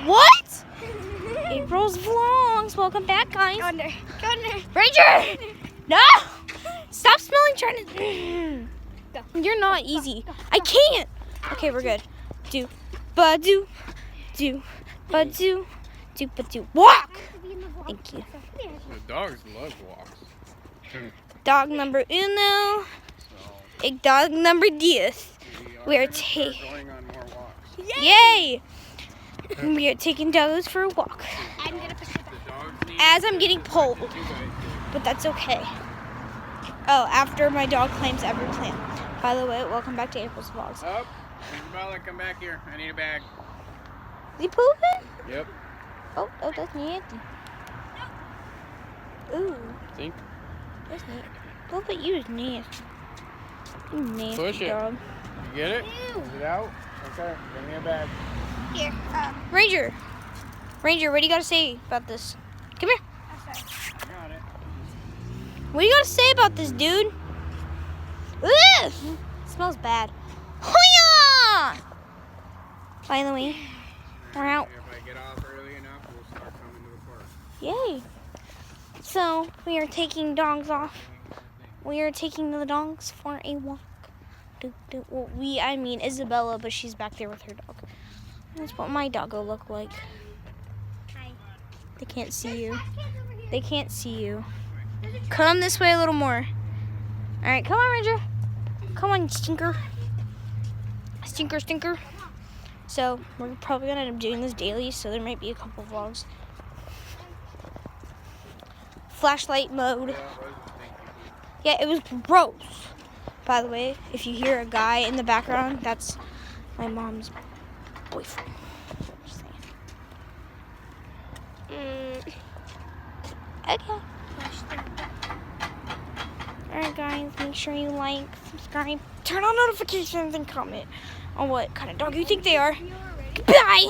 What? April's Vlogs. Welcome back, guys. Go under. Ranger! No! Stop smelling, trying to... You're not easy. I can't. Okay, we're good. Do, ba-do, do, ba-do, do, ba-do. Walk! Thank you. The dogs love walks. Dog number uno. Dog number 10. We are going on more walks. Yay! We are taking dogs for a walk. I'm gonna push it back. As I'm getting pulled. But that's okay. Oh, after my dog climbs every plant. By the way, welcome back to April's Vlogs. Oh, Isabella, come back here. I need a bag. Is he pooping? Yep. Oh, that's nasty. Ooh, Think? that's neat. Look at you, is nasty. You nasty Push it. dog. You get it? Is it out? Okay, give me a bag. Here. Ranger, what do you got to say about this? Come here. I got it. What do you got to say about this, dude? Ugh! It smells bad. Hoya! By the way, we're out. If I get off early enough, we'll start coming to the park. Yay. So, we are taking dogs off. We are taking the dogs for a walk. Well, I mean Isabella, but she's back there with her dog. That's what my dog will look like. Hi. They can't see you. They can't see you. Come this way a little more. All right, come on, Ranger. Come on, stinker. Stinker. So, we're probably going to end up doing this daily, so there might be a couple vlogs. Flashlight mode. Yeah, it was gross. By the way, if you hear a guy in the background, that's my mom's boyfriend. Just saying. Okay. Alright guys, make sure you like, subscribe, turn on notifications, and comment on what kind of dog you think they are. Goodbye!